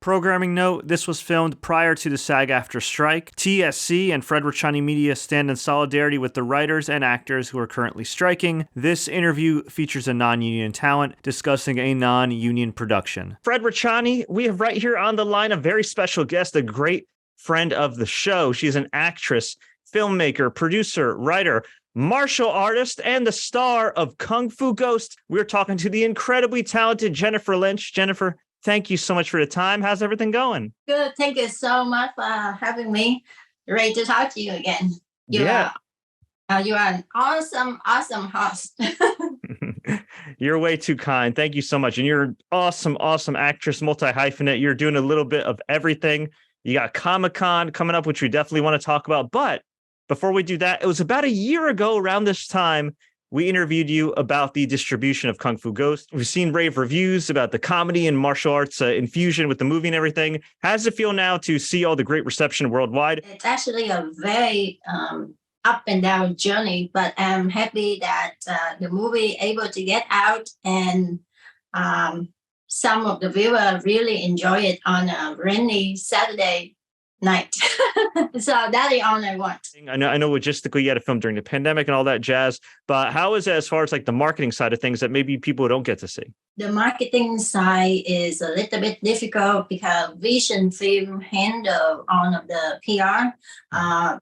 Programming note, this was filmed prior to the SAG-AFTRA strike. TSC and Fred Richani Media stand in solidarity with the writers and actors who are currently striking. This interview features a non-union talent discussing a non-union production. Fred Richani, we have right here on the line a very special guest, a great friend of the show. She's an actress, filmmaker, producer, writer, martial artist, and the star of Kung Fu Ghost. We're talking to the incredibly talented Jennifer Linch. Jennifer, thank you so much for the time. How's everything going? Good. Thank you so much for having me. Great to talk to you again. You are an awesome host. You're way too kind. Thank you so much. And you're an awesome actress, multi-hyphenate. You're doing a little bit of everything. You got Comic-Con coming up, which we definitely want to talk about. But before we do that, it was about a year ago around this time, we interviewed you about the distribution of Kung Fu Ghost. We've seen rave reviews about the comedy and martial arts infusion with the movie and everything. How does it feel now to see all the great reception worldwide? It's actually a very up and down journey, but I'm happy that the movie able to get out, and some of the viewers really enjoy it on a rainy Saturday night. So that's the only one. I know logistically you had to film during the pandemic and all that jazz, but how is it as far as like the marketing side of things that maybe people don't get to see? The marketing side is a little bit difficult because Vision Film handle all of the PR.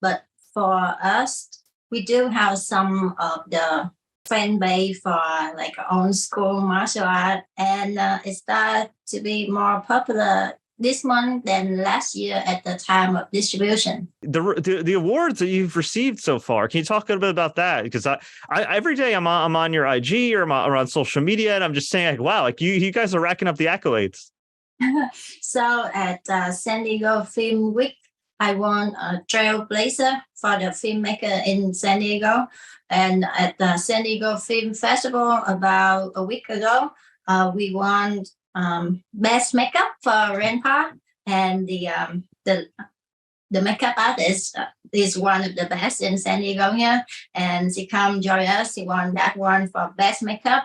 But for us, we do have some of the fan base for like old school martial art, and it started to be more popular this month than last year at the time of distribution. The awards that you've received so far, can you talk a little bit about that? Because I every day I'm on your IG or I'm on social media, and I'm just saying like, wow, like you guys are racking up the accolades. So at San Diego Film Week, I won a Trailblazer for the filmmaker in San Diego. And at the San Diego Film Festival about a week ago, we won best makeup for Renpa, and the makeup artist is one of the best in San Diego here, and she come join us. She won that one for best makeup,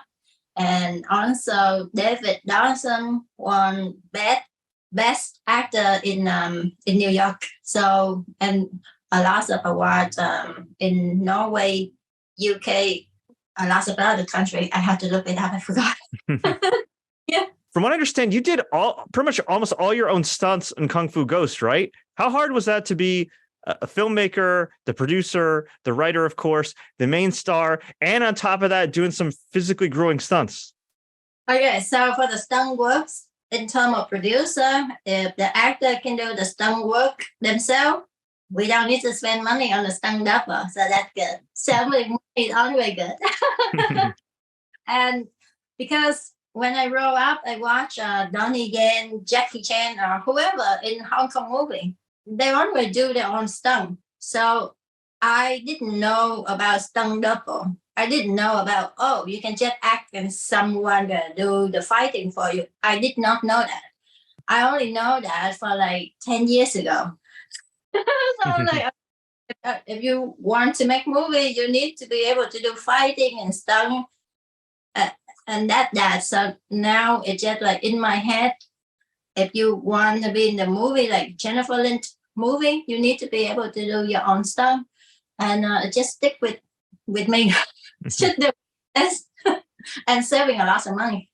and also David Dawson won best actor in New York. So, and a lot of awards in Norway, UK, a lot of other country. I have to look it up. I forgot. Yeah. From what I understand, you did pretty much almost all your own stunts in Kung Fu Ghost, right? How hard was that to be a filmmaker, the producer, the writer, of course, the main star, and on top of that, doing some physically grueling stunts? Okay, so for the stunt works, in terms of producer, if the actor can do the stunt work themselves, we don't need to spend money on the stunt double, so that's good. Selling money is always good. And because when I grow up, I watch Donnie Yen, Jackie Chan, or whoever in Hong Kong movie. They always do their own stunt. So I didn't know about stunt double. I didn't know about, you can just act and someone do the fighting for you. I did not know that. I only know that for like 10 years ago. So I'm like, if you want to make movie, you need to be able to do fighting and stunt. And that. So now it's just like in my head, if you want to be in the movie, like Jennifer Linch movie, you need to be able to do your own stuff. And just stick with me. Should do this and saving a lot of money.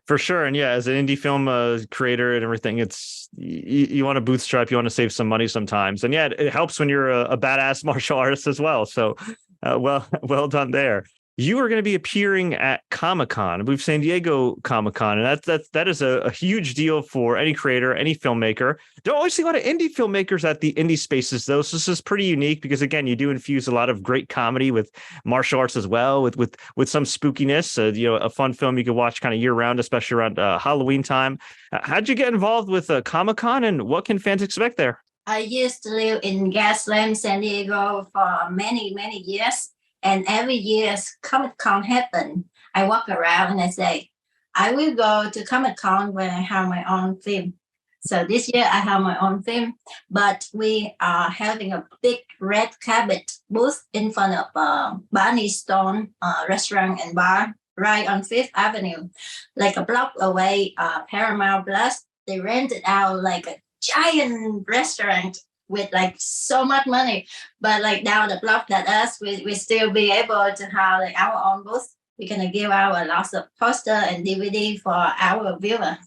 For sure. And yeah, as an indie film creator and everything, it's you want to bootstrap, you want to save some money sometimes. And yeah, it helps when you're a badass martial artist as well. So well done there. You are going to be appearing at Comic-Con, I believe San Diego Comic-Con, and that is a huge deal for any creator, any filmmaker. Don't always see a lot of indie filmmakers at the indie spaces, though. So this is pretty unique because, again, you do infuse a lot of great comedy with martial arts as well, with some spookiness. A fun film you can watch kind of year round, especially around Halloween time. How'd you get involved with Comic-Con, and what can fans expect there? I used to live in Gaslamp, San Diego for many, many years. And every year Comic-Con happen, I walk around and I say, I will go to Comic-Con when I have my own film. So this year I have my own film, but we are having a big red carpet booth in front of Barney Stone restaurant and bar right on Fifth Avenue, like a block away, Paramount Plus. they rented out like a giant restaurant with like so much money. But like down the block that us, we still be able to have like our own booth. We're gonna give out lots of poster and DVD for our viewers.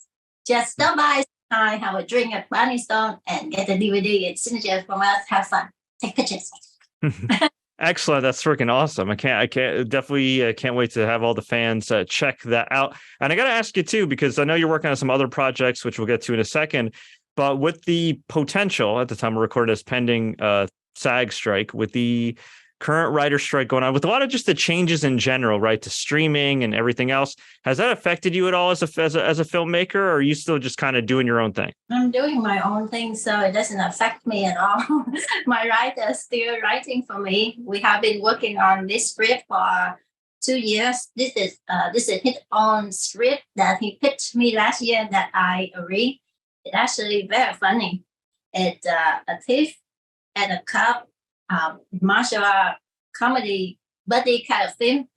Just stop by, have a drink at Barney Stone, and get the DVD and signature from us. Have fun, take pictures. Excellent. That's freaking awesome. I can't wait to have all the fans check that out. And I got to ask you too, because I know you're working on some other projects, which we'll get to in a second, but with the potential at the time we're recording this pending SAG strike, with the current writer strike going on, with a lot of just the changes in general, right, to streaming and everything else, has that affected you at all as a filmmaker, or are you still just kind of doing your own thing? I'm doing my own thing, so it doesn't affect me at all. My writer is still writing for me. We have been working on this script for 2 years. This is his own script that he pitched me last year that I read. It's actually very funny. It's a thief and a cop, martial art comedy buddy kind of film,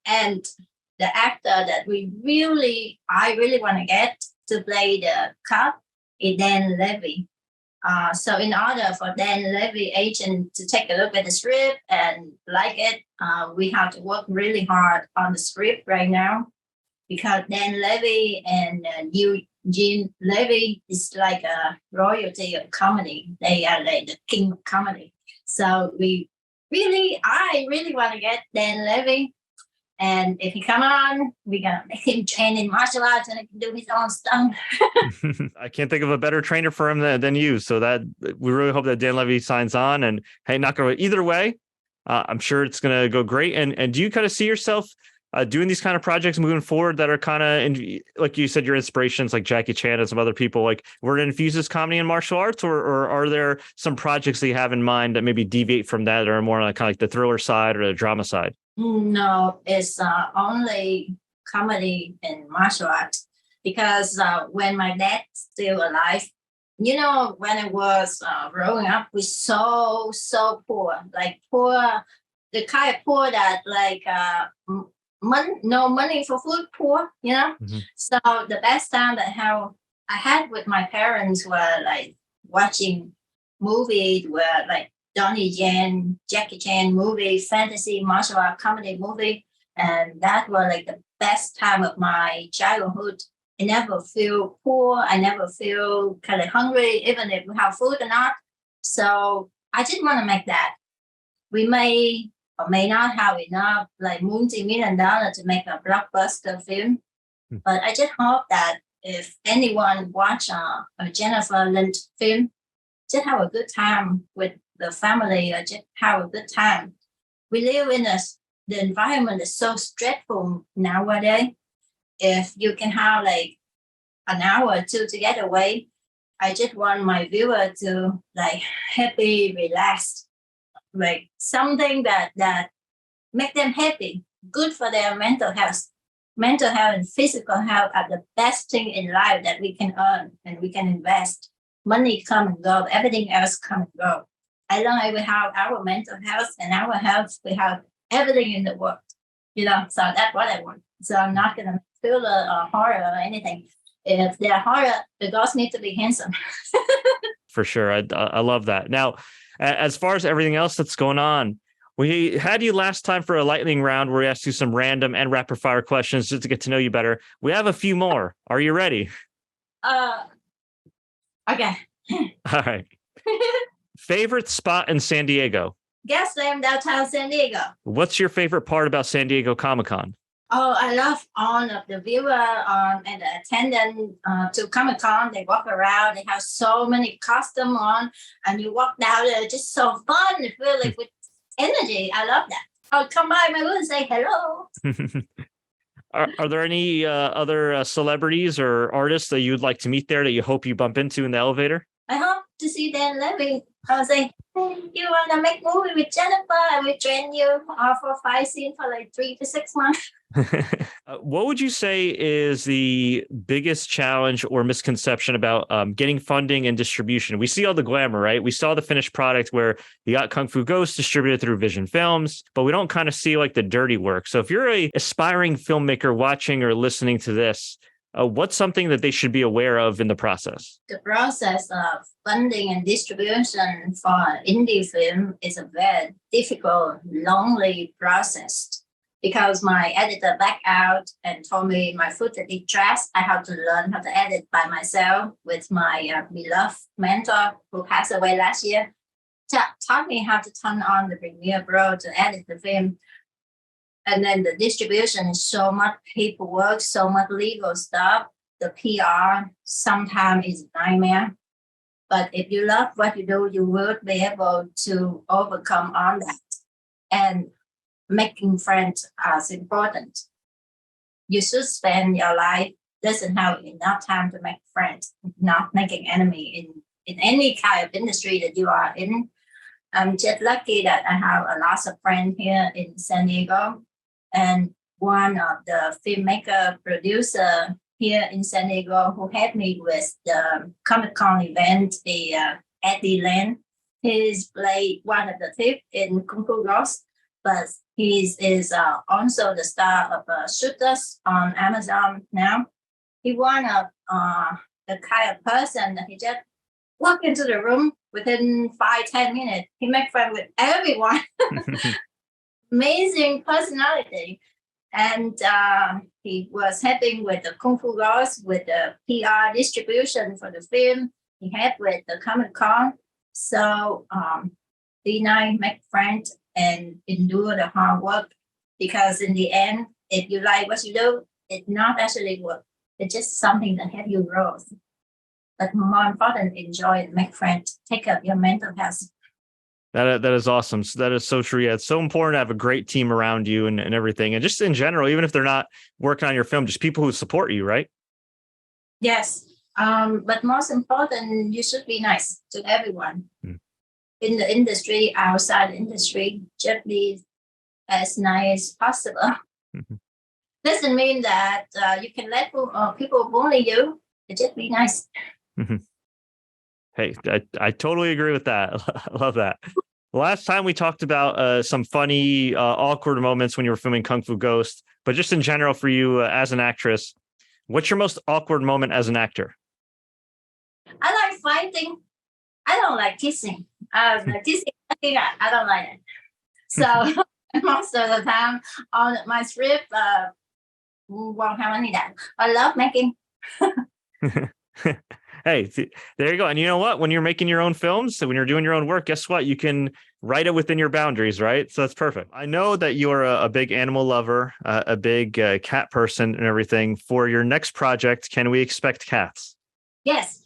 and the actor that I really want to get to play the cop is Dan Levy. So in order for Dan Levy agent to take a look at the script and like it, we have to work really hard on the script right now, because Dan Levy and Eugene Levy is like a royalty of comedy. They are like the king of comedy. So I really want to get Dan Levy. And if he come on, we're going to make him train in martial arts and he can do his own stunt. I can't think of a better trainer for him than you. So that we really hope that Dan Levy signs on. And hey, not going to either way. I'm sure it's going to go great. And do you kind of see yourself doing these kind of projects moving forward that are kind of, like you said, your inspirations like Jackie Chan and some other people, like where it infuses comedy and martial arts, or are there some projects that you have in mind that maybe deviate from that or more like kind of like the thriller side or the drama side? No, it's only comedy and martial arts, because when my dad's still alive, when I was growing up, we so poor, like poor, the kind of poor that like no money for food, poor, Mm-hmm. So the best time that I had with my parents were like watching movies where like Donnie Yen, Jackie Chan movie, fantasy, martial art, comedy movie. And that was like the best time of my childhood. I never feel poor. I never feel kind of hungry, even if we have food or not. So I just want to make that. We may or may not have enough like multi-million dollars to make a blockbuster film. But I just hope that if anyone watch a Jennifer Linch film, just have a good time with the family, or just have a good time. We live in the environment is so stressful nowadays. If you can have like an hour or two to get away, I just want my viewer to like happy, relaxed, like something that make them happy, good for their mental health. Mental health and physical health are the best thing in life that we can earn and we can invest. Money come and go, everything else come and go. As long as we have our mental health and our health, we have everything in the world, so that's what I want. So I'm not going to feel a horror or anything. If they're horror, the girls need to be handsome. For sure. I love that. Now, as far as everything else that's going on, we had you last time for a lightning round where we asked you some random and rapid fire questions just to get to know you better. We have a few more. Are you ready? Okay. All right. Favorite spot in San Diego? Gaslamp, downtown San Diego. What's your favorite part about San Diego Comic-Con? Oh, I love all of the viewer and the attendant to Comic-Con. They walk around. They have so many costumes on, and you walk down there. Just so fun. You feel like with energy. I love that. I'll come by my room and say hello. Are there any other celebrities or artists that you'd like to meet there that you hope you bump into in the elevator? I hope to see Dan Levy. I was like, hey, you want to make movie with Jennifer? I will train you for 5 scenes for like 3 to 6 months. What would you say is the biggest challenge or misconception about getting funding and distribution? We see all the glamour, right? We saw the finished product where you got Kung Fu Ghost distributed through Vision Films, but we don't kind of see like the dirty work. So if you're a aspiring filmmaker watching or listening to this, What's something that they should be aware of in the process? The process of funding and distribution for indie film is a very difficult, lonely process because my editor backed out and told me my footage is trash. I have to learn how to edit by myself with my beloved mentor who passed away last year. Taught me how to turn on the Premiere Pro to edit the film. And then the distribution is so much paperwork, so much legal stuff. The PR sometimes is a nightmare. But if you love what you do, you will be able to overcome all that. And making friends is important. You should spend your life doesn't have enough time to make friends, not making enemy in any kind of industry that you are in. I'm just lucky that I have a lot of friends here in San Diego. And one of the filmmaker producer here in San Diego who helped me with the Comic-Con event, the Eddie Land. He's played one of the thief in Kung Fu Ghost, but he is also the star of Shooters on Amazon now. He one of the kind of person that he just walk into the room within 5-10 minutes. He make friends with everyone. Amazing personality. And he was helping with the Kung Fu Ghost, with the PR distribution for the film. He helped with the Comic-Con. So he and I make friends and endure the hard work, because in the end, if you like what you do, it's not actually work. It's just something that helps you grow. But more important, enjoy and make friends. Take up your mental health. That is awesome. So that is so true. Yeah, it's so important to have a great team around you and everything. And just in general, even if they're not working on your film, just people who support you, right? Yes. But most important, you should be nice to everyone. In the industry, outside the industry, just be as nice as possible. Doesn't mean that you can let people bully you. Just be nice. Hey, I totally agree with that. I love that. Last time we talked about some funny, awkward moments when you were filming Kung Fu Ghost, but just in general for you as an actress, what's your most awkward moment as an actor? I like fighting. I don't like kissing. Kissing, I don't like it. So most of the time on my script, won't have any of that. I love making. Hey, there you go. And you know what? When you're making your own films, so when you're doing your own work, guess what? You can write it within your boundaries, right? So that's perfect. I know that you're a big animal lover, a big cat person and everything. For your next project, can we expect cats? Yes.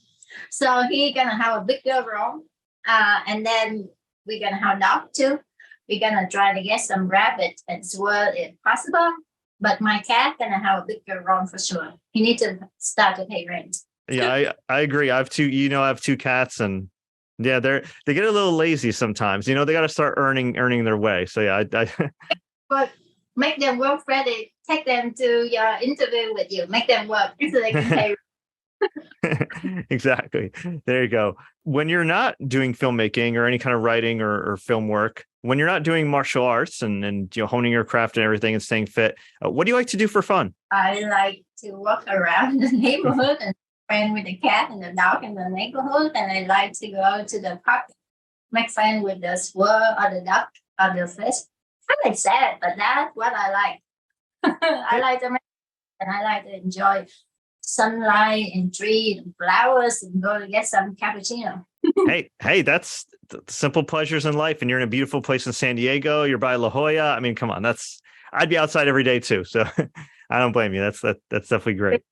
So he's going to have a bigger role. And then we're going to have dog too. We're going to try to get some rabbit as well if possible. But my cat going to have a bigger role for sure. He needs to start to pay rent. Yeah, I agree. I have two cats, and yeah, they get a little lazy sometimes. They got to start earning their way. So yeah, But make them work, Freddie. Take them to your interview with you. Make them work so they can pay. Exactly. There you go. When you're not doing filmmaking or any kind of writing or film work, when you're not doing martial arts and honing your craft and everything and staying fit, what do you like to do for fun? I like to walk around the neighborhood and friend with the cat and the dog in the neighborhood, and I like to go to the park, make friends with the squirrel or the duck or the fish. Kind of sad, but that's what I like. I like to make, and I like to enjoy sunlight and trees and flowers and go to get some cappuccino. hey, that's the simple pleasures in life, and you're in a beautiful place in San Diego. You're by La Jolla. I mean, come on, I'd be outside every day too. So I don't blame you. That's definitely great.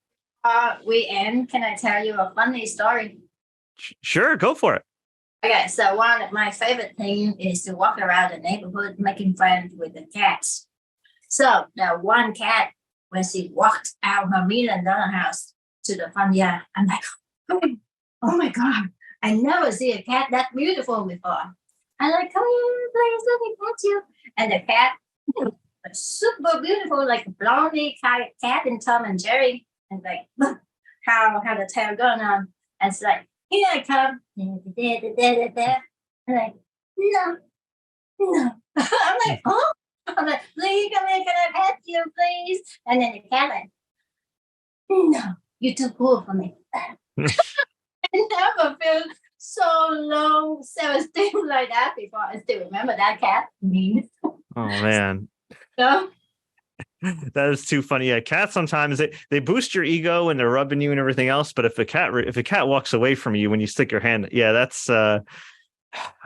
Can I tell you a funny story? Sure, go for it. Okay, so one of my favorite things is to walk around the neighborhood making friends with the cats. So the one cat, when she walked out her $1 million house to the front yard, I'm like, oh my God, I never see a cat that beautiful before. I'm like, come here, please, let me pet you. And the cat, super beautiful, like a blondie cat in Tom and Jerry. And like, look how the tail going on. And it's like, here I come. I'm like, no. I'm like, oh. I'm like, please come here, can I pet you, please? And then the cat like, no. you're too cool for me. I never feel so low self-esteem like that before. I still remember that cat. Mean. Oh man. So, That is too funny. Yeah, cats sometimes they boost your ego and they're rubbing you and everything else. But if a cat walks away from you when you stick your hand, yeah, that's I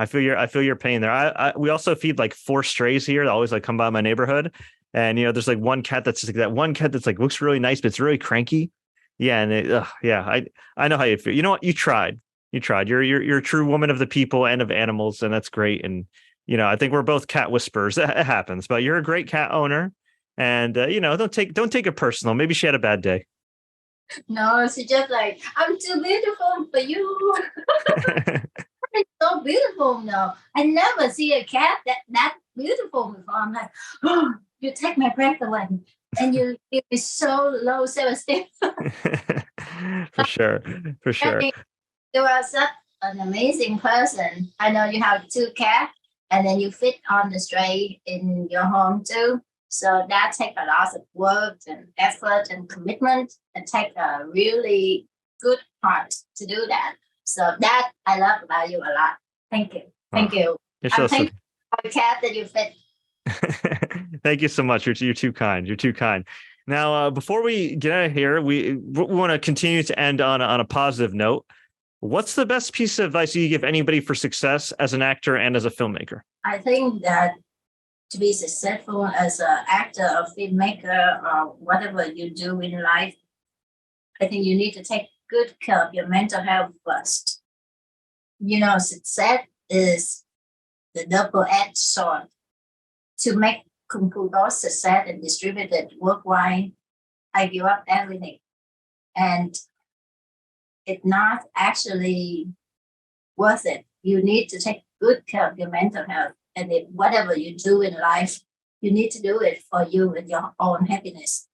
feel your pain there. We also feed like 4 strays here that always like come by my neighborhood, and there's like one cat that's just like that one cat that's like looks really nice but it's really cranky. Yeah, and yeah, I know how you feel. You know what? You tried. You're a true woman of the people and of animals, and that's great. And I think we're both cat whisperers. It happens, but you're a great cat owner. And don't take it personal. Maybe she had a bad day. no, she just like, I'm too beautiful for you. It's so beautiful. No, I never see a cat that beautiful before. I'm like, oh, you take my breath away, and you give me so low self-esteem. For sure. You are such an amazing person. I know you have 2 cats, and then you fit on the stray in your home too. So that takes a lot of work and effort and commitment, and take a really good heart to do that. So that I love about you a lot. Thank you. Thank you. I'm thankful for the cat that you fit. Thank you so much. You're too kind. You're too kind. Now, before we get out of here, we want to continue to end on a positive note. What's the best piece of advice you give anybody for success as an actor and as a filmmaker? I think that to be successful as an actor or filmmaker or whatever you do in life, I think you need to take good care of your mental health first. Success is the double-edged sword. To make complete success and distribute it worldwide, I give up everything. And it's not actually worth it. You need to take good care of your mental health. And whatever you do in life, you need to do it for you and your own happiness.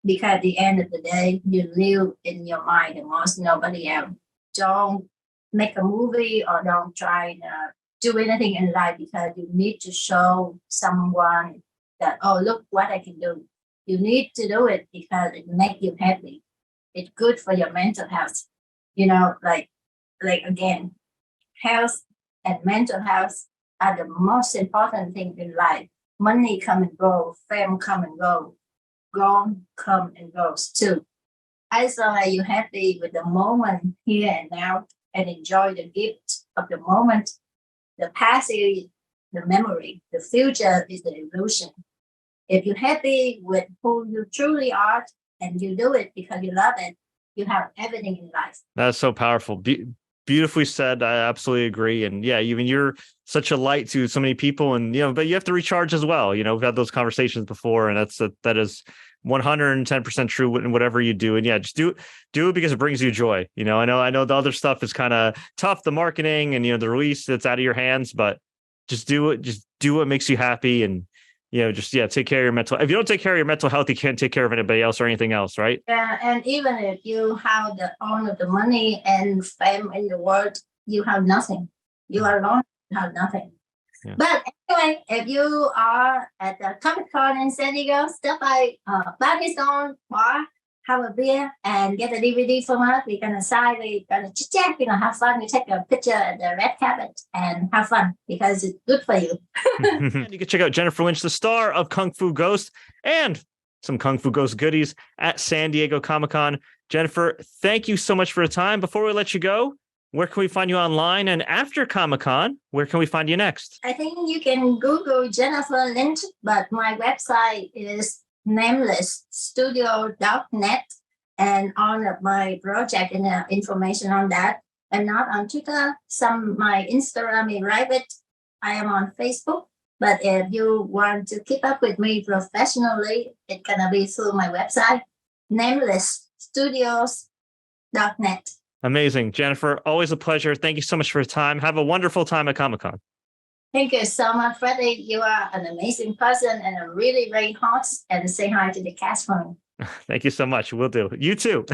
Because at the end of the day, you live in your mind and most nobody else. Don't make a movie or don't try to do anything in life because you need to show someone that, oh, look what I can do. You need to do it because it makes you happy. It's good for your mental health. Like again, health and mental health are the most important thing in life. Money come and go, fame come and go, gone come and goes too. As long as you're happy with the moment here and now and enjoy the gift of the moment, the past is the memory, the future is the illusion. If you're happy with who you truly are and you do it because you love it, you have everything in life. That's so powerful. Beautifully said. I absolutely agree. And yeah, even you're such a light to so many people, and but you have to recharge as well. We've had those conversations before, and that is 110% true in whatever you do. And yeah, just do it because it brings you joy. I know the other stuff is kind of tough, the marketing and the release that's out of your hands, but just do it. Just do what makes you happy, and take care of your mental. If you don't take care of your mental health, you can't take care of anybody else or anything else, right? Yeah, and even if you have all of the money and fame in the world, you have nothing. You are alone, you have nothing. Yeah. But anyway, if you are at the Comic-Con in San Diego, stop by Barney's bar, have a beer, and get a DVD from us. We're going to sign, we're going to chit-chat, we're going to have fun. We take a picture at the red carpet and have fun because it's good for you. And you can check out Jennifer Linch, the star of Kung Fu Ghost, and some Kung Fu Ghost goodies at San Diego Comic-Con. Jennifer, thank you so much for the time. Before we let you go, where can we find you online? And after Comic-Con, where can we find you next? I think you can Google Jennifer Linch, but my website is namelessstudio.net, and all of my project and information on that. I'm not on Twitter. My Instagram is private. I am on Facebook. But if you want to keep up with me professionally, it's gonna be through my website, namelessstudios.net. Amazing. Jennifer, always a pleasure. Thank you so much for your time. Have a wonderful time at Comic-Con. Thank you so much, Freddie. You are an amazing person and a really great host. And say hi to the cast for me. Thank you so much. Will do. You too.